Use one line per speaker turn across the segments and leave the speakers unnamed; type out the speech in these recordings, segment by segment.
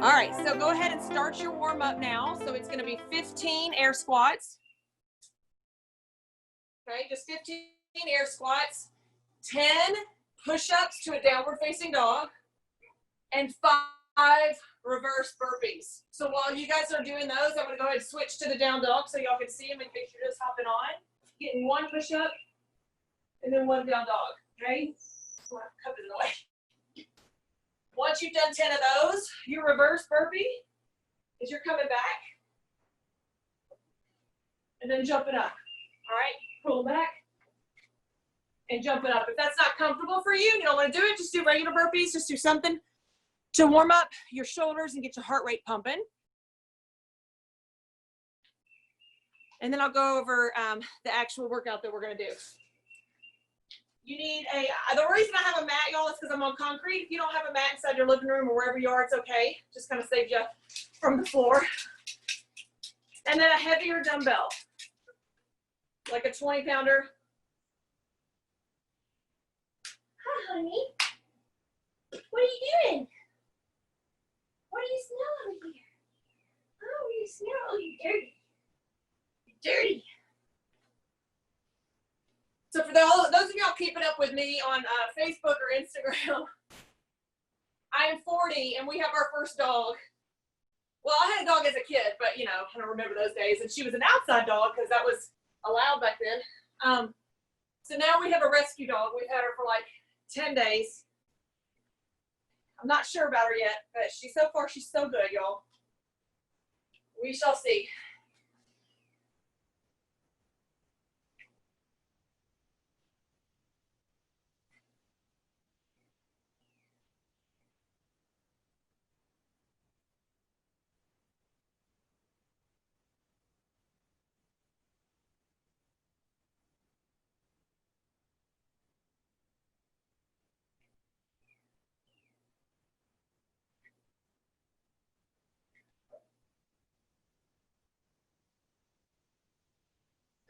All right, so go ahead and start your warm up now. So it's going to be 15 air squats. Okay, just 15 air squats, 10 push-ups to a downward facing dog, and 5 reverse burpees. So while you guys are doing those, I'm going to go ahead and switch to the down dog so y'all can see them in case you're just hopping on. Getting 1 push-up and then 1 down dog. Okay? Come in the way. Once you've done 10 of those, your reverse burpee is you're coming back and then jumping up. All right? Pull back and jump it up. If that's not comfortable for you, you don't want to do it, just do regular burpees. Just do something to warm up your shoulders and get your heart rate pumping. And then I'll go over the actual workout that we're going to do. You need the reason I have a mat, y'all, is because I'm on concrete. If you don't have a mat inside your living room or wherever you are, it's okay. Just kind of saves you from the floor. And then a heavier dumbbell, like a 20-pounder.
Hi, honey. What are you doing? What do you smell over here? Oh, you smell. Oh, you're dirty. You're dirty.
So for those of y'all keeping up with me on Facebook or Instagram, I am 40 and we have our first dog. Well, I had a dog as a kid, but you know, I don't remember those days. And she was an outside dog because that was allowed back then. So now we have a rescue dog. We've had her for like 10 days. I'm not sure about her yet, but so far she's so good, y'all. We shall see.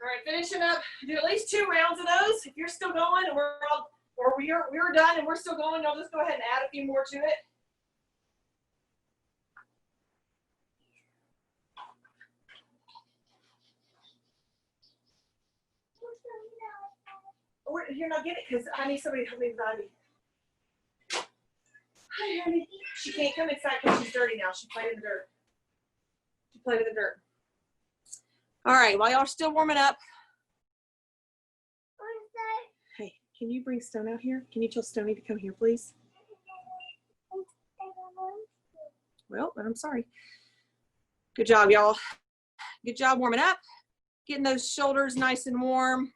All right, finishing up, do at least 2 rounds of those. If you're still going and we're done and we're still going, I'll just go ahead and add a few more to it. You're not getting it because I need somebody to help me with Ivy. Hi, honey. She can't come inside because she's dirty now. She played in the dirt. She played in the dirt. All right, while y'all are still warming up. Hey, can you bring Stone out here? Can you tell Stoney to come here, please? Well, I'm sorry. Good job, y'all. Good job warming up. Getting those shoulders nice and warm.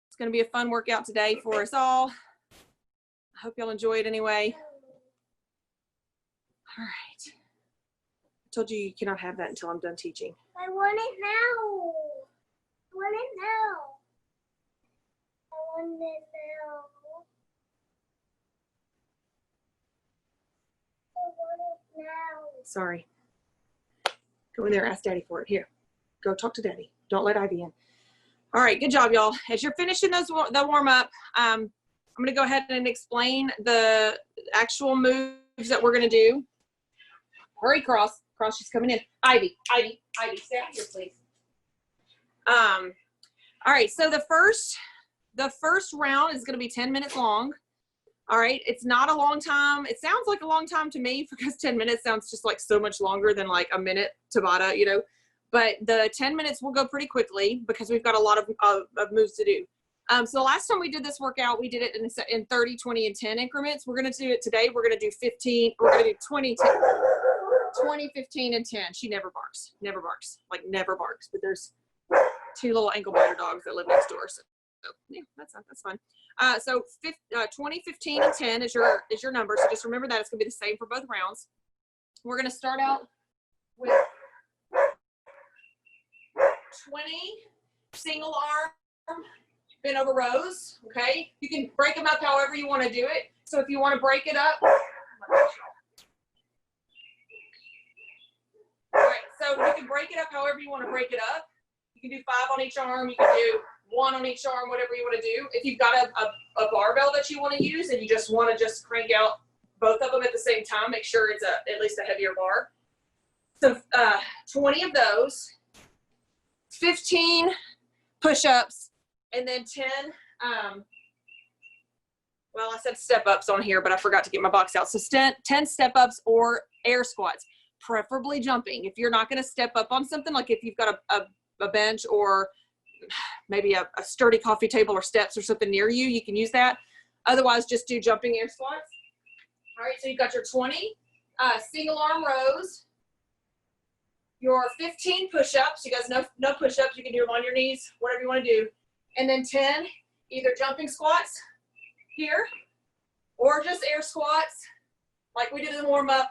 It's going to be a fun workout today for us all. I hope y'all enjoy it anyway. All right. I told you you cannot have that until I'm done teaching.
I want it now. I want it now. I want it now. I want it now.
Sorry. Go in there, ask Daddy for it. Here, go talk to Daddy. Don't let Ivy in. All right, good job, y'all. As you're finishing the warm up, I'm going to go ahead and explain the actual moves that we're going to do. Hurry, Cross. Cross, she's coming in. Ivy, stay out here, please. All right, so the first round is going to be 10 minutes long. All right, it's not a long time. It sounds like a long time to me because 10 minutes sounds just like so much longer than like a minute Tabata, you know. But the 10 minutes will go pretty quickly because we've got a lot of moves to do. So the last time we did this workout, we did it in 30, 20, and 10 increments. We're going to do it today. We're going to do 15. We're going to do 20, 20, 15, and 10. She never barks. Never barks. Like never barks. But there's 2 little ankle biter dogs that live next door. So yeah, that's fun. So 20, 15, and 10 is your number. So just remember that. It's going to be the same for both rounds. We're going to start out with 20 single arm bent over rows, okay? You can break them up however you want to do it. So if you want to break it up, all right, so you can break it up however you want to break it up. You can do 5 on each arm, you can do 1 on each arm, whatever you want to do. If you've got a barbell that you want to use and you just want to crank out both of them at the same time. Make sure it's at least a heavier bar. So 20 of those, 15 push-ups, and then 10, well, I said step-ups on here, but I forgot to get my box out. So 10 step-ups or air squats, preferably jumping. If you're not going to step up on something, like if you've got a bench or maybe a sturdy coffee table or steps or something near you, you can use that. Otherwise, just do jumping air squats. All right, so you've got your 20 single arm rows, your 15 push-ups. You guys know no push-ups. You can do them on your knees, whatever you want to do. And then 10 either jumping squats here or just air squats like we did in the warm-up,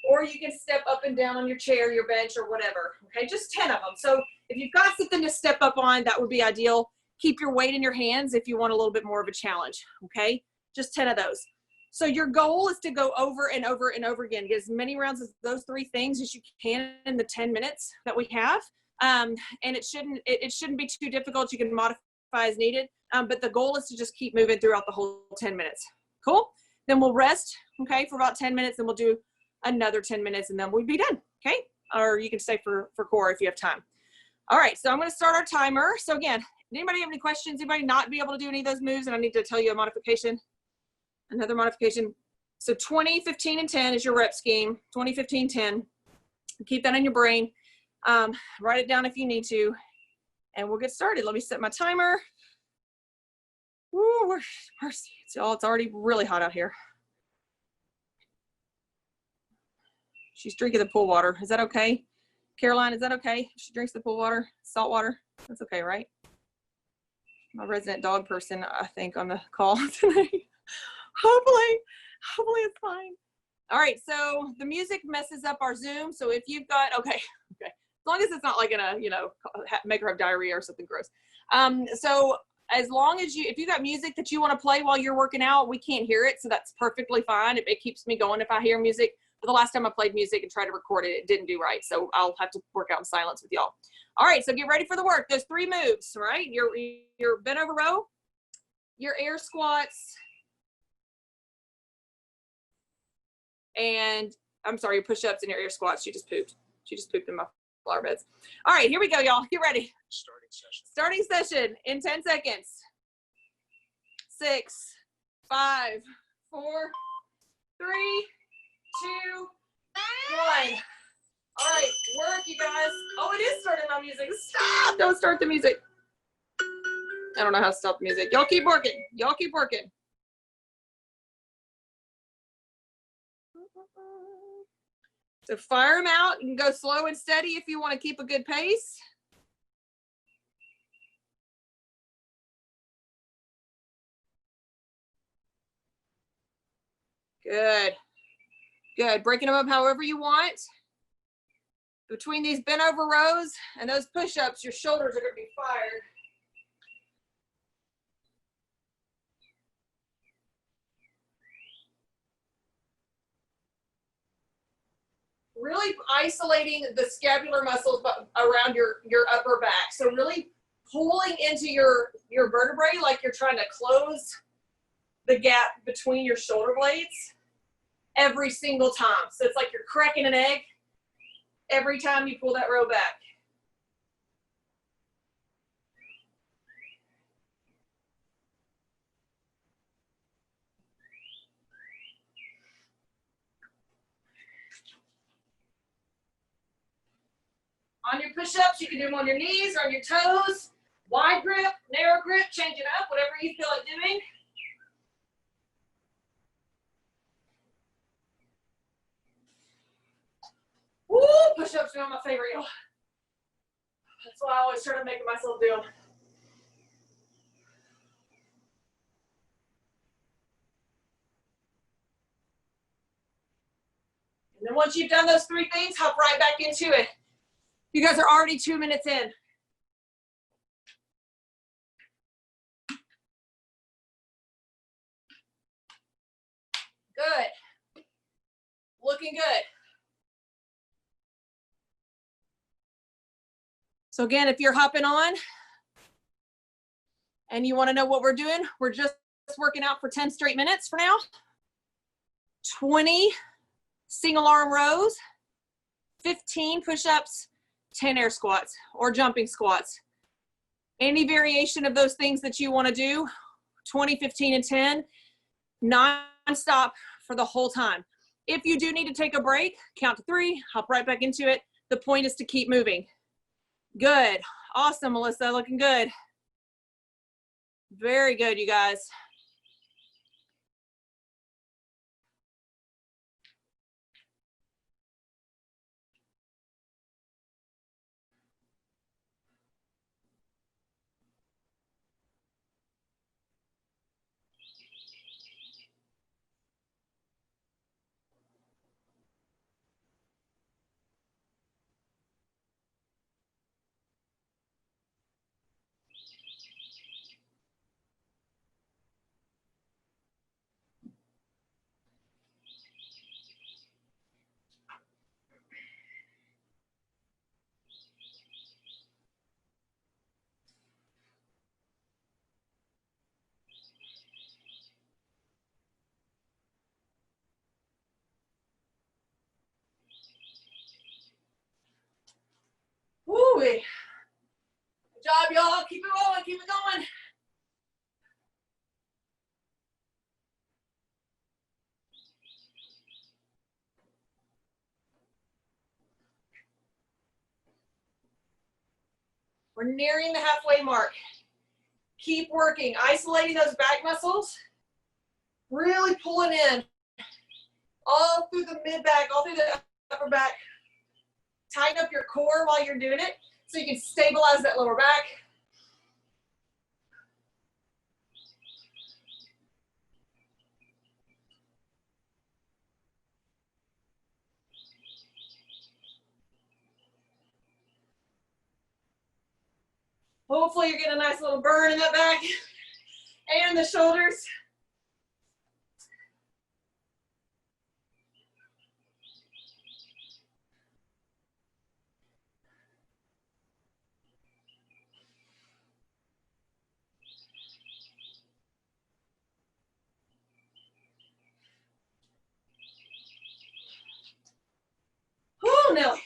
or you can step up and down on your chair, your bench, or whatever. Okay, just 10 of them. So if you've got something to step up on, that would be ideal. Keep your weight in your hands if you want a little bit more of a challenge. Okay, just 10 of those. So your goal is to go over and over and over again. Get as many rounds of those 3 things as you can in the 10 minutes that we have. And it shouldn't be too difficult. You can modify as needed. But the goal is to just keep moving throughout the whole 10 minutes. Cool? Then we'll rest, okay, for about 10 minutes, and we'll do another 10 minutes, and then we'll be done, okay? Or you can stay for core if you have time. All right, so I'm going to start our timer. So again, anybody have any questions? Anybody not be able to do any of those moves? And I need to tell you a modification. Another modification. So 20, 15, and 10 is your rep scheme. 20, 15, 10. Keep that in your brain. Write it down if you need to. And we'll get started. Let me set my timer. Woo, mercy. It's already really hot out here. She's drinking the pool water. Is that okay? Caroline, is that okay? If she drinks the pool water, salt water? That's okay, right? My resident dog person, I think, on the call tonight. Hopefully it's fine. All right, so the music messes up our Zoom. So if you've got, okay. As long as it's not like gonna, make her have diarrhea or something gross. So as long as if you got music that you want to play while you're working out, we can't hear it. So that's perfectly fine. It keeps me going if I hear music. But the last time I played music and tried to record it, it didn't do right. So I'll have to work out in silence with y'all. All right, so get ready for the work. There's 3 moves, right? Your bent over row, your air squats, and I'm sorry, your push-ups and your air squats. She just pooped. She just pooped in my flower beds. All right, here we go, y'all. Get ready. Starting session in 10 seconds. 6, 5, 4, 3, 2, 1. All right, work, you guys. Oh, it is starting my music. Stop! Don't start the music. I don't know how to stop the music. Y'all keep working. Y'all keep working. So fire them out. You can go slow and steady if you want to keep a good pace. Good. Good. Breaking them up however you want. Between these bent over rows and those push-ups, your shoulders are going to be fired. Really isolating the scapular muscles around your upper back. So really pulling into your vertebrae like you're trying to close the gap between your shoulder blades every single time. So it's like you're cracking an egg every time you pull that row back. On your push-ups, you can do them on your knees or on your toes. Wide grip, narrow grip, change it up, whatever you feel like doing. Woo, push-ups are my favorite, y'all. That's why I always try to make myself do them. And then once you've done those 3 things, hop right back into it. You guys are already 2 minutes in. Good. Looking good. So again, if you're hopping on and you want to know what we're doing, we're just working out for 10 straight minutes for now. 20 single arm rows, 15 push-ups, 10 air squats or jumping squats. Any variation of those things that you want to do, 20, 15, and 10, non-stop for the whole time. If you do need to take a break, count to 3, hop right back into it. The point is to keep moving. Good. Awesome, Melissa. Looking good. Very good, you guys. Woo! Good job, y'all. Keep it rolling. Keep it going. We're nearing the halfway mark. Keep working, isolating those back muscles, really pulling in all through the mid back, all through the upper back. Tighten up your core while you're doing it so you can stabilize that lower back. Hopefully you're getting a nice little burn in that back and the shoulders. Whoo, Nelly.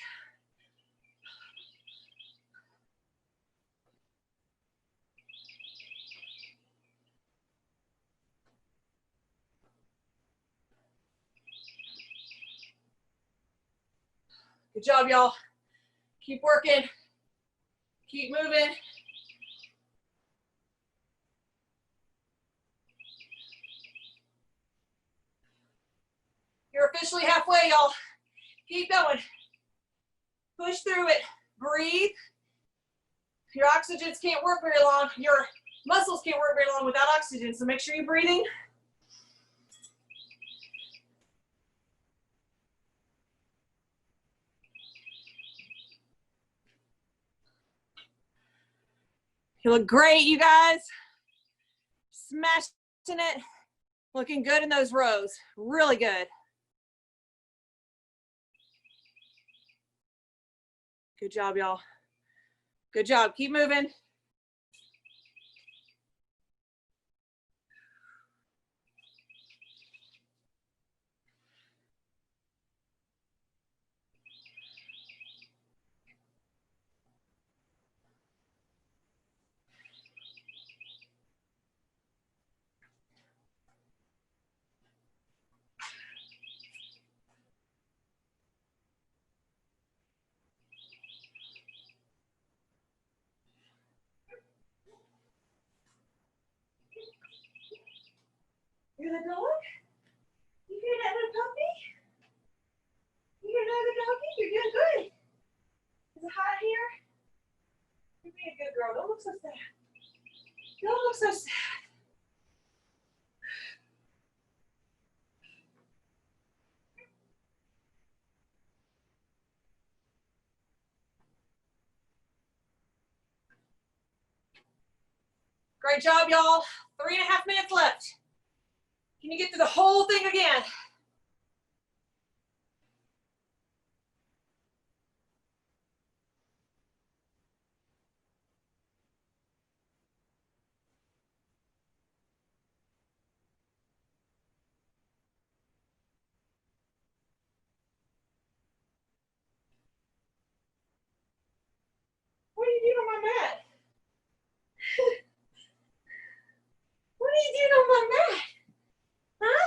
Good job, y'all. Keep working. Keep moving. You're officially halfway, y'all. Keep going. Push through it. Breathe. Your oxygens can't work very long. Your muscles can't work very long without oxygen, so make sure you're breathing. You look great, you guys. Smashing it. Looking good in those rows. Really good. Good job, y'all. Good job. Keep moving. You hear the dog? You hear that little puppy? You hear another doggy? You're doing good. Is it hot here? You're being a good girl. Don't look so sad. Don't look so sad. Great job, y'all. 3.5 minutes left. Can you get through the whole thing again?
on my mat? Huh?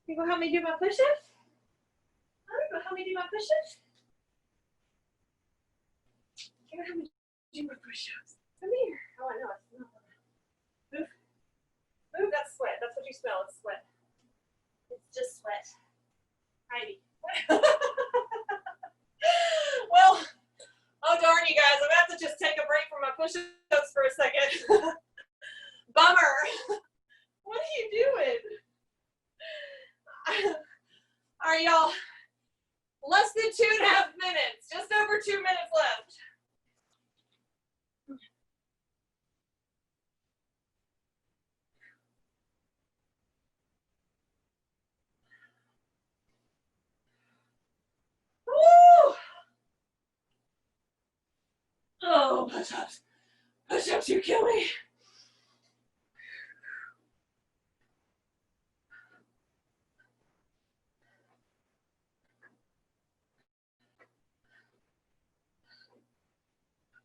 You gonna help me do my push-ups? Huh? You gonna help me do my push-ups? You gonna help me do my push-ups? Come here. Oh, I know. It's not. Move. Move. That's sweat. That's what you smell. It's sweat. It's just sweat. Heidi. Well, oh darn you guys. I'm gonna have to just take a break from my push-ups for a second. Bummer. What are you doing? All right, y'all. Less than 2.5 minutes. Just over 2 minutes left. Woo! Oh, push-ups. Push-ups, you kill me.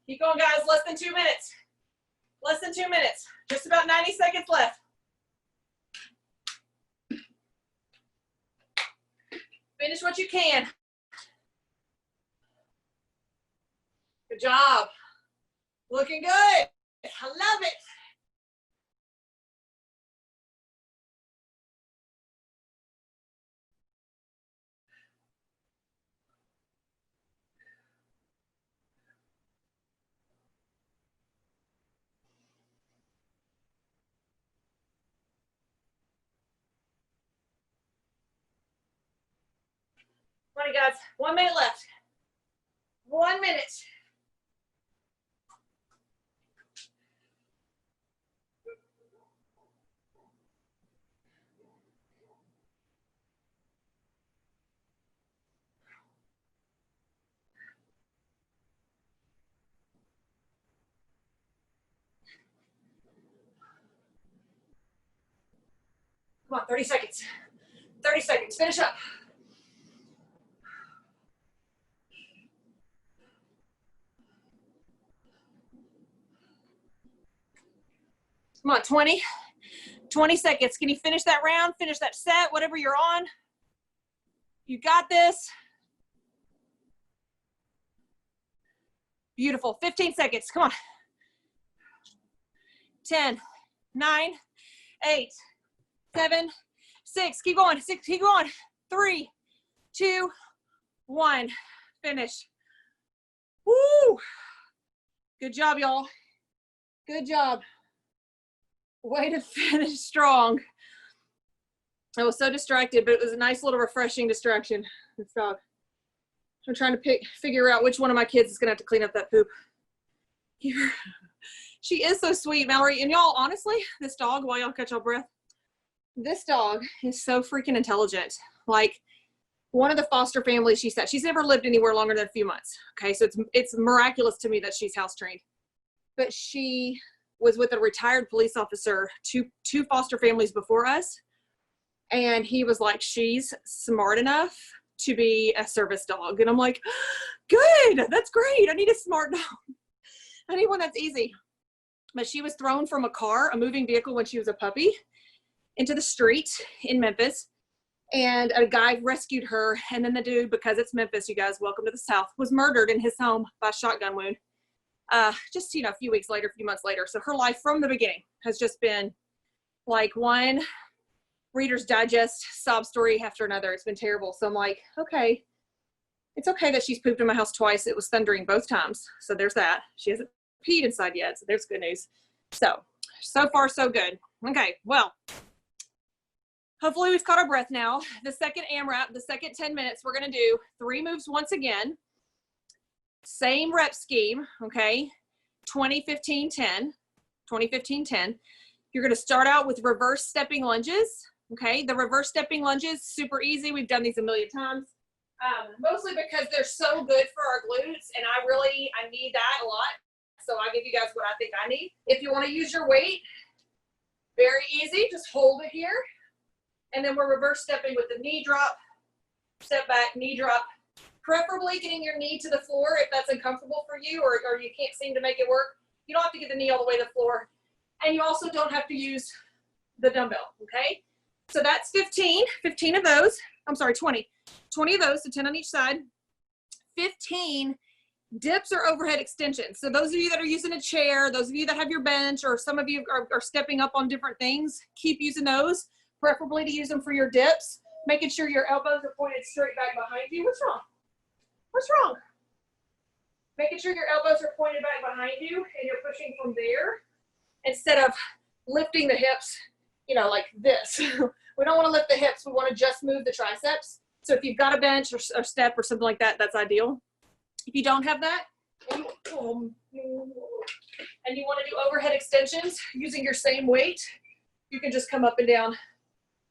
Keep going, guys. Less than 2 minutes. Less than 2 minutes. Just about 90 seconds left. Finish what you can. Good job. Looking good. I love it. All right, guys. 1 minute left. 1 minute. Come on, 30 seconds. 30 seconds. Finish up. Come on, 20 seconds. Can you finish that round? Finish that set, whatever you're on. You got this. Beautiful. 15 seconds. Come on. 10, 9, 8, 7, 6. Keep going. 6. Keep going. 3, 2, 1. Finish. Woo! Good job, y'all. Good job. Way to finish strong. I was so distracted, but it was a nice little refreshing distraction. This dog. I'm trying to figure out which one of my kids is gonna have to clean up that poop. Here. She is so sweet, Mallory. And y'all, honestly, this dog, while y'all catch your breath, this dog is so freaking intelligent. Like, one of the foster families she said, she's never lived anywhere longer than a few months. Okay, so it's miraculous to me that she's house trained. But she was with a retired police officer, two foster families before us. And he was like, she's smart enough to be a service dog. And I'm like, good, that's great. I need a smart dog. I need one that's easy. But she was thrown from a moving vehicle when she was a puppy, into the street in Memphis. And a guy rescued her. And then the dude, because it's Memphis, you guys, welcome to the South, was murdered in his home by a shotgun wound. Just, a few weeks later, a few months later. So her life from the beginning has just been like one Reader's Digest sob story after another. It's been terrible. So I'm like, okay, it's okay that she's pooped in my house twice. It was thundering both times. So there's that. She hasn't peed inside yet. So there's good news. So far, so good. Okay, well, hopefully we've caught our breath now. The second AMRAP, the second 10 minutes, we're going to do 3 moves once again. Same rep scheme, okay? 20, 15, 10. 20, 15, 10. You're going to start out with reverse stepping lunges, okay? The reverse stepping lunges, super easy. We've done these a million times. Mostly because they're so good for our glutes, and I need that a lot. So I'll give you guys what I think I need. If you want to use your weight, very easy. Just hold it here. And then we're reverse stepping with the knee drop, step back, knee drop. Preferably getting your knee to the floor if that's uncomfortable for you, or you can't seem to make it work.
You don't have to get the knee all the way to the floor. And you also don't have to use the dumbbell, okay? So that's 15 of those. I'm sorry, 20. 20 of those, so 10 on each side. 15 dips or overhead extensions. So those of you that are using a chair, those of you that have your bench, or some of you are stepping up on different things, keep using those, preferably to use them for your dips, making sure your elbows are pointed straight back behind you. What's wrong? What's wrong? Making sure your elbows are pointed back behind you and you're pushing from there instead of lifting the hips, you know, like this. We don't want to lift the hips. We want to just move the triceps. So if you've got a bench or step or something like that, that's ideal. If you don't have that, and you want to do overhead extensions using your same weight, you can just come up and down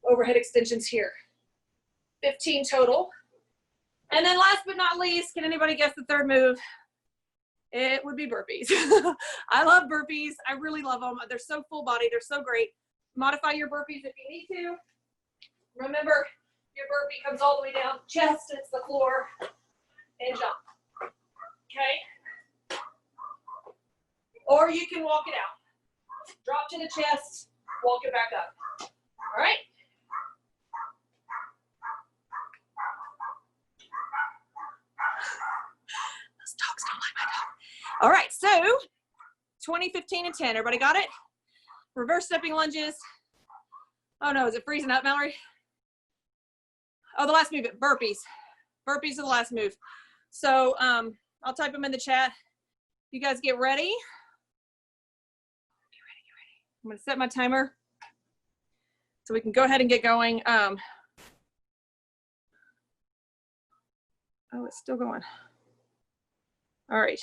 overhead extensions here. 15 total. And then last but not least, can anybody guess the third move? It would be burpees. I love burpees. I really love them. They're so full body. They're so great. Modify your burpees if you need to. Remember, your burpee comes all the way down, chest hits the floor, and jump. Okay? Or you can walk it out. Drop to the chest, walk it back up. All right? Those dogs don't like my dog. All right, so 20, 15, and 10. Everybody got it? Reverse stepping lunges. Oh no, is it freezing up, Mallory? Oh, the last move, burpees. Burpees are the last move. So I'll type them in the chat. You guys get ready. Get ready. I'm gonna set my timer so we can go ahead and get going. Oh, it's still going. All right.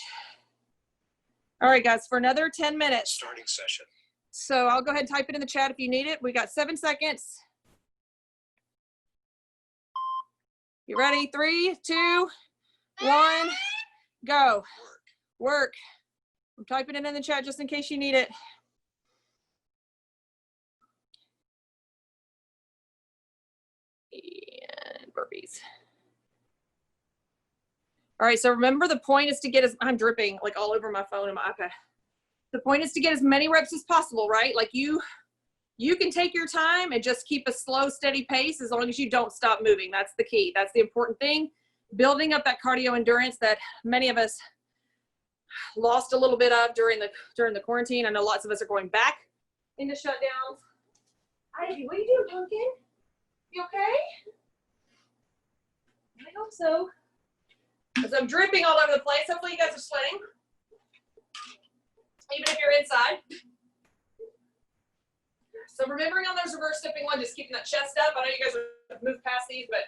All right, guys, for another 10 minutes.
Starting session.
So I'll go ahead and type it in the chat if you need it. We got 7 seconds. You ready? 3, 2, 1, go. Work. I'm typing it in the chat just in case you need it. And burpees. All right, so remember the point is to get I'm dripping like all over my phone and my iPad. The point is to get as many reps as possible, right? Like you can take your time and just keep a slow, steady pace as long as you don't stop moving. That's the key. That's the important thing. Building up that cardio endurance that many of us lost a little bit of during the quarantine. I know lots of us are going back into shutdowns. Ivy, what are you doing, Pumpkin? You okay? I hope so. As I'm dripping all over the place, hopefully you guys are sweating. Even if you're inside. So remembering on those reverse stepping lunges, keeping that chest up. I know you guys have moved past these, but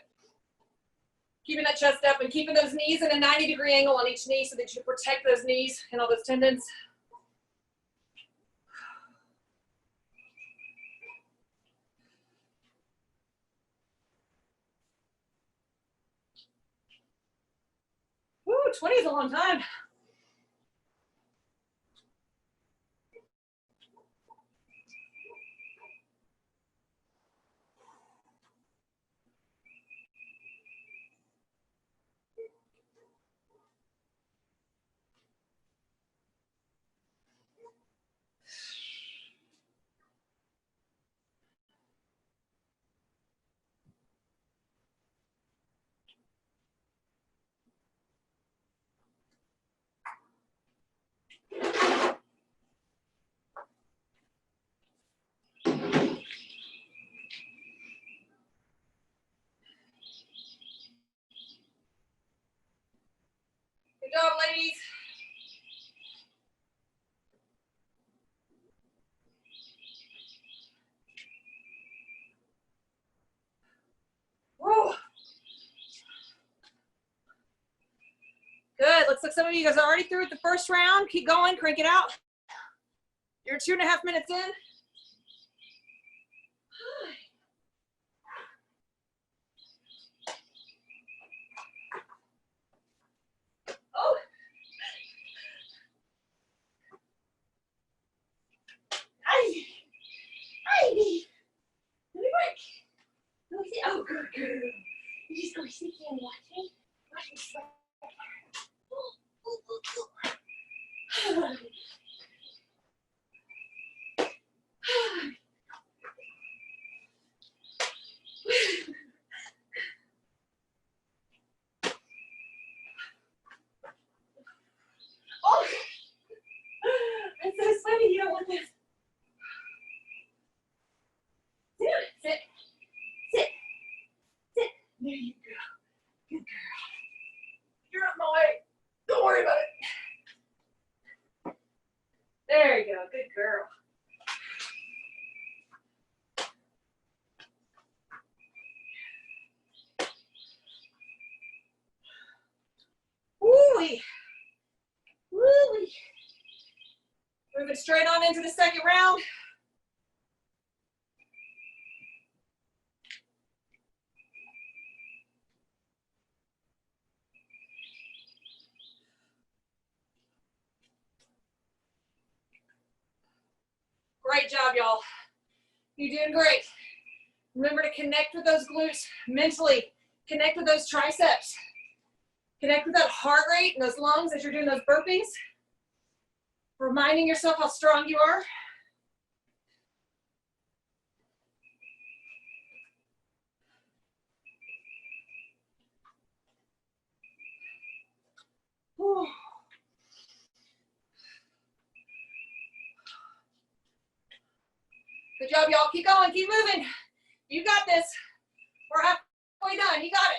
keeping that chest up and keeping those knees in a 90-degree angle on each knee so that you protect those knees and all those tendons. Woo, 20 is a long time. Good job, ladies. Woo. Good. Looks like some of you guys are already through with the first round. Keep going. Crank it out. You're 2.5 minutes in. Oh. Ivy. Ivy. Let me work. Let me see. Oh, good, good. You just go sneaky and watch me. Watch me sweat. There you go. Good girl. You're up my way. Don't worry about it. There you go. Good girl. Woo-wee. Woo-wee. Moving straight on into the second round. Great job, y'all. You're doing great. Remember to connect with those glutes mentally. Connect with those triceps. Connect with that heart rate and those lungs as you're doing those burpees. Reminding yourself how strong you are. Whew. Good job, y'all. Keep going, keep moving. You got this. We're halfway done. You got it.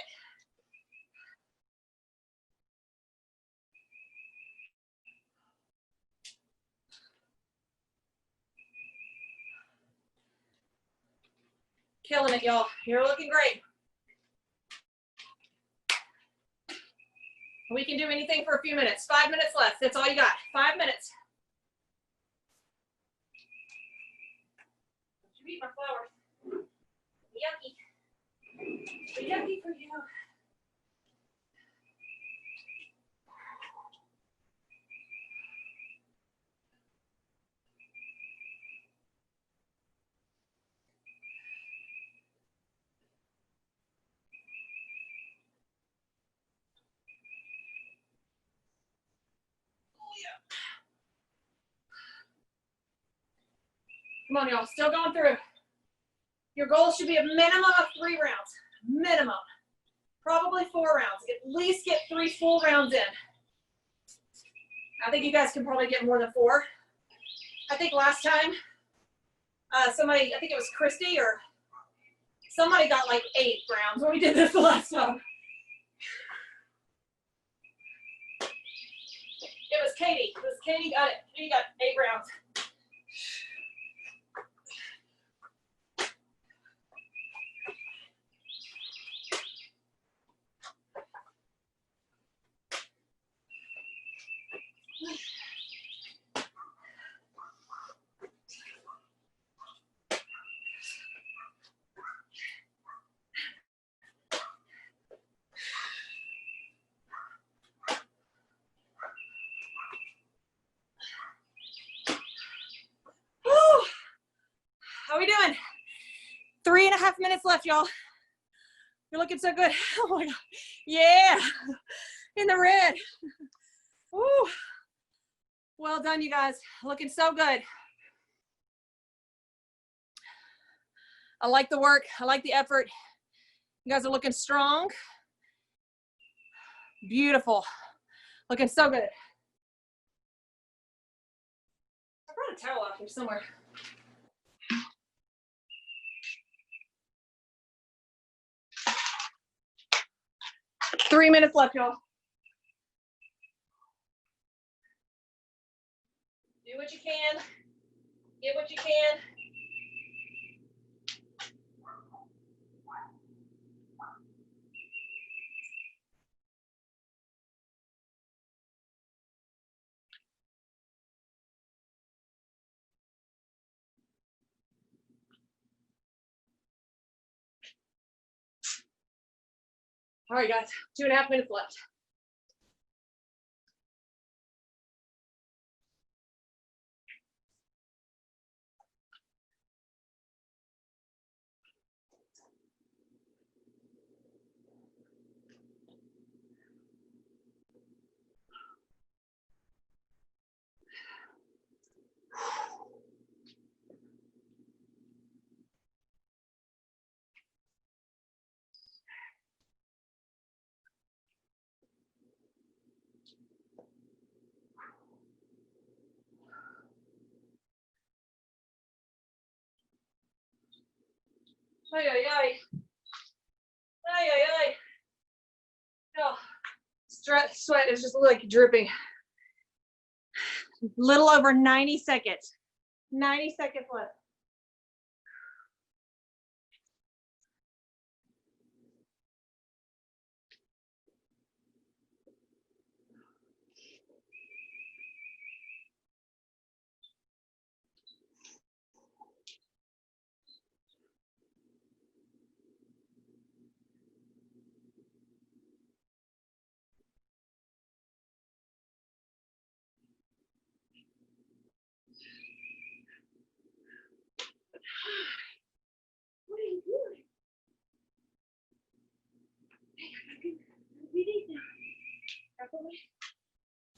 Killing it, y'all. You're looking great. We can do anything for a few minutes. 5 minutes left. That's all you got. 5 minutes. Don't you eat my flowers. Yucky. Yucky for you. Come on, y'all. Still going through. Your goal should be a minimum of 3 rounds. Minimum. Probably 4 rounds. At least get 3 full rounds in. I think you guys can probably get more than 4. I think last time, somebody, I think it was Christy or somebody got like 8 rounds when we did this the last time. It was Katie. It was Katie got it. Katie got 8 rounds. How we doing? 3.5 minutes left, y'all. You're looking so good. Oh my God. Yeah. In the red. Woo. Well done, you guys. Looking so good. I like the work. I like the effort. You guys are looking strong. Beautiful. Looking so good. I brought a towel out here somewhere. 3 minutes left, y'all. Do what you can. Get what you can. All right, guys. 2.5 minutes left. Ay, ay, ay. Ay, ay, ay. Oh, sweat is just like dripping. Little over 90 seconds. 90 seconds left. What are you doing? We need now.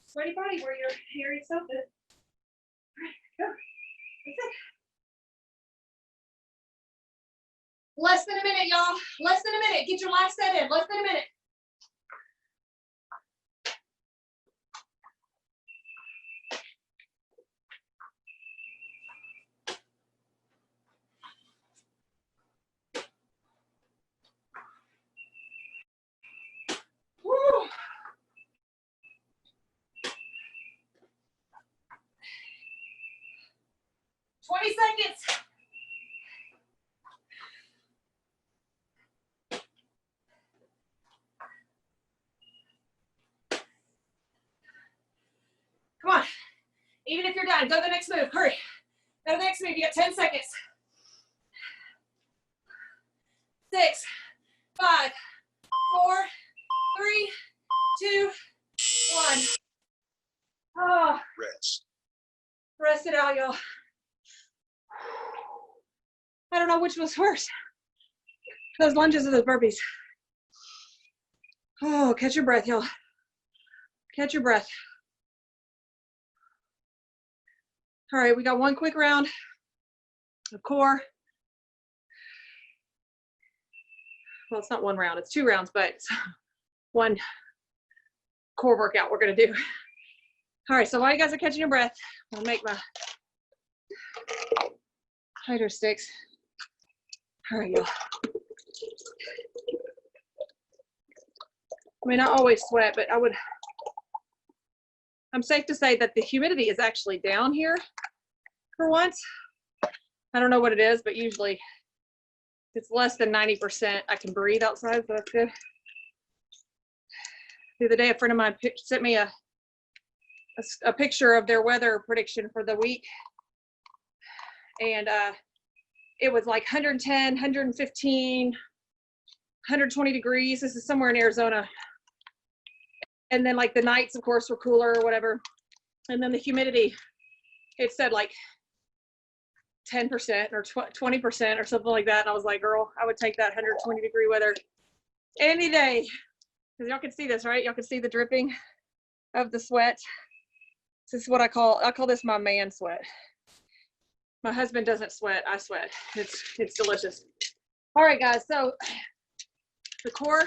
Sweaty body where your hairy self is. All right, go. That's it. Less than a minute, y'all. Less than a minute. Get your last set in. Less than a minute. Woo. 20 seconds. Come on. Even if you're done, go to the next move. Hurry. Go to the next move. You got 10 seconds. 6, 5, 4, 3, 2, 1. Oh. Rest it out, y'all. I don't know which was worse. Those lunges or those burpees. Oh, catch your breath, y'all. Catch your breath. All right, we got one quick round of core. Well, it's not one round, it's 2 rounds, but it's one core workout we're gonna do. All right, so while you guys are catching your breath, I'll make my hydro sticks. All right, y'all. I mean, I always sweat, but I'm safe to say that the humidity is actually down here for once. I don't know what it is, but usually if it's less than 90%, I can breathe outside, so that's good. The other day, a friend of mine sent me a picture of their weather prediction for the week. And it was like 110, 115, 120 degrees. This is somewhere in Arizona. And then like the nights, of course, were cooler or whatever. And then the humidity, it said like 10% or 20% or something like that. And I was like, girl, I would take that 120 degree weather any day. Because y'all can see this, right? Y'all can see the dripping of the sweat. This is what I call this my man sweat. My husband doesn't sweat, I sweat. It's delicious. All right, guys, so the core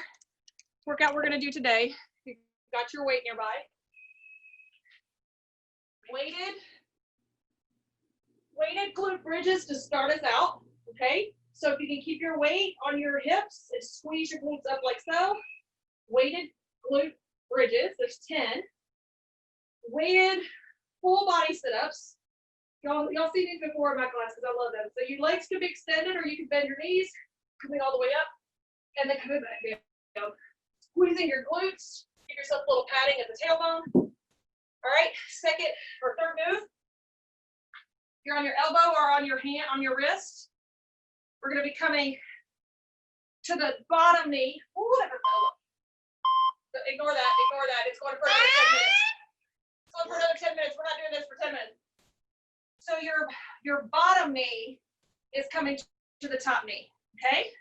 workout we're gonna do today, you got your weight nearby. Weighted glute bridges to start us out, okay? So if you can keep your weight on your hips and squeeze your glutes up like so. Weighted glute bridges, there's 10. Weighted full body sit-ups. Y'all seen these before in my class because I love them. So your legs can be extended or you can bend your knees, coming all the way up, and then coming back down. Squeezing your glutes, give yourself a little padding at the tailbone. All right, second or third move. You're on your elbow or on your hand, on your wrist. We're gonna be coming to the bottom knee. Ooh, that hurt. Ignore that, it's going for another 10 minutes. It's going for another 10 minutes, we're not doing this for 10 minutes. So your bottom knee is coming to the top knee, okay?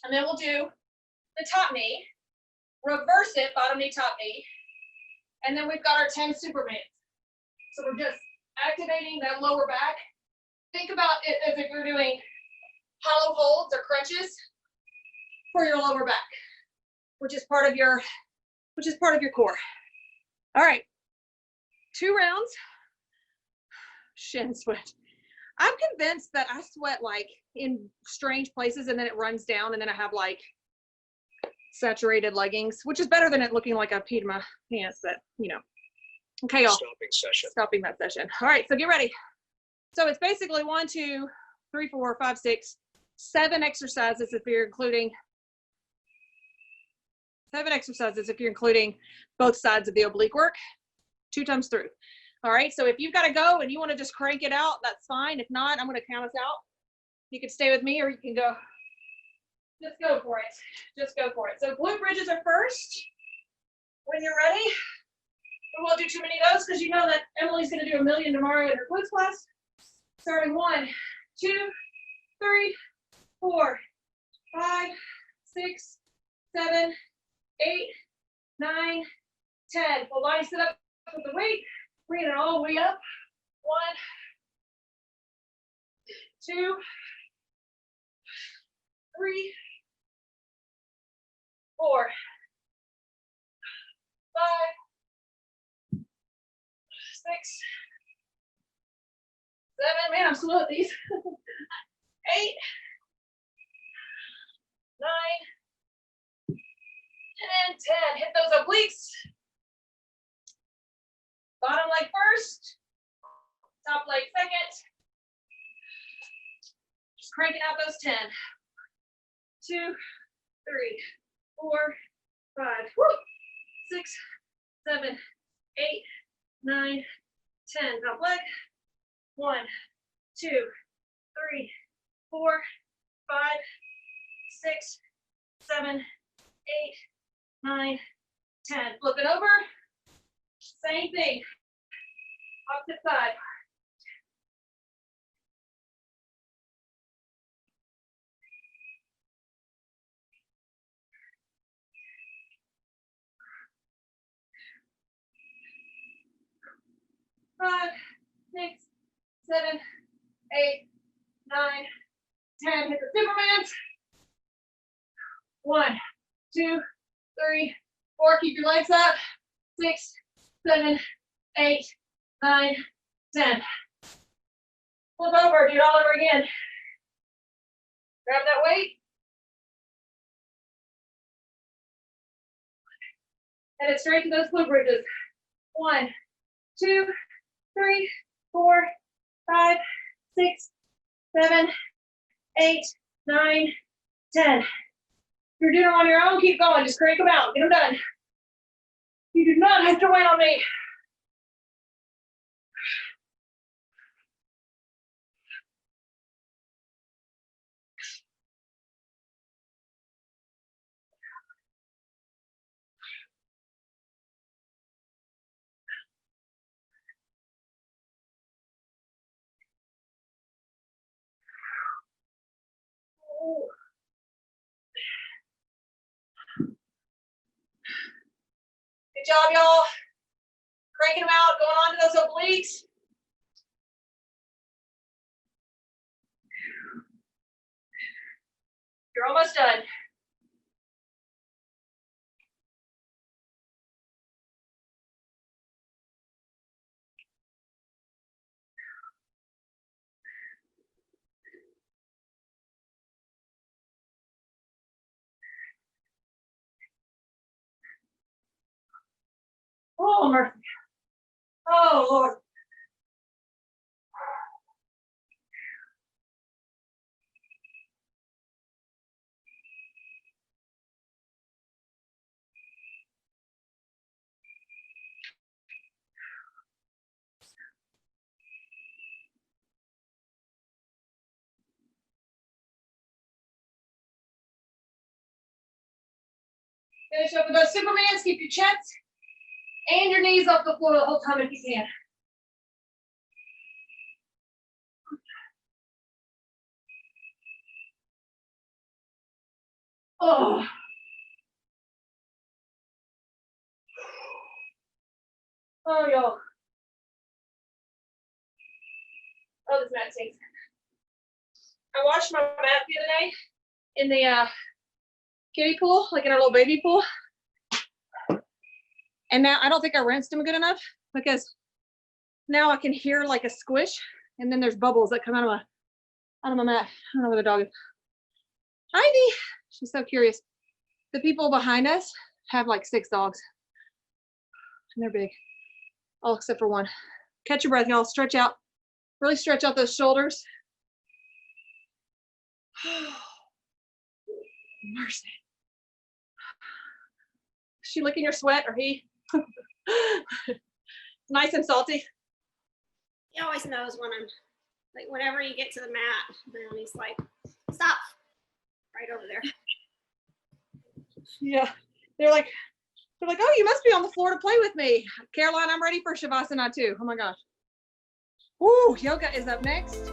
And then we'll do the top knee, reverse it, bottom knee, top knee, and then we've got our 10 Supermans. So we're just activating that lower back. Think about it as if you're doing hollow holds or crunches for your lower back, which is part of your core. All right, 2 rounds. Shin sweat. I'm convinced that I sweat like in strange places and then it runs down and then I have like saturated leggings, which is better than it looking like I peed my pants, but you know. Okay, y'all.
Stopping session.
Stopping that session. All right, so get ready. So it's basically 1, 2, 3, 4, 5, 6, 7 exercises if you're including 7 exercises if you're including both sides of the oblique work, 2 times through. All right, so if you've got to go and you want to just crank it out, that's fine. If not, I'm going to count us out. You can stay with me or you can go. Just go for it. Just go for it. So glute bridges are first. When you're ready, we won't do too many of those because you know that Emily's going to do a million tomorrow in her glutes class. Starting 1, 2, 3, 4, 5, 6, 7, 8, 9, 10. Full body sit up with the weight. Bring it all the way up. 1, 2, 3, 4, 5, 6, 7. Man, I'm slow at these. 8, 9, and 10. Hit those obliques. Bottom leg first, top leg second. Just cranking out those 10. 2, 3, 4, 5, 6, 7, 8, 9, 10. Top leg. 1, 2, 3, 4, 5, 6, 7, 8, 9, 10. Flip it over. Same thing. Opposite side. Five, 6, 7, 8, 9, 10. Hit the Supermans. 1, 2, 3, 4. Keep your legs up. 6, 7, 8, 9, 10. Flip over, do it all over again. Grab that weight. Head it straight to those glute bridges. 1, 2, 3, 4, 5, 6, 7, 8, 9, 10. If you're doing them on your own, keep going. Just crank them out. Get them done. You do not have to wait on me. Good job, y'all. Cranking them out, going on to those obliques. You're almost done. Oh, mercy. Oh, Lord. Finish up with those Supermans. Keep your chest and your knees off the floor the whole time if you can. Oh. Oh, y'all. Oh, this mat stinks. I washed my mat the other day in the kiddie pool, like in our little baby pool. And now I don't think I rinsed them good enough because now I can hear like a squish and then there's bubbles that come out of my mat. I don't know where the dog is. Ivy, she's so curious. The people behind us have like 6 dogs. And they're big. All except for one. Catch your breath, y'all. Stretch out. Really stretch out those shoulders. Mercy. Is she licking your sweat or he? Nice and salty.
He always knows when I'm, like, whenever you get to the mat, then he's like, stop. Right over there.
Yeah. They're like, oh, you must be on the floor to play with me. Caroline, I'm ready for Shavasana too. Oh my gosh. Woo, yoga is up next.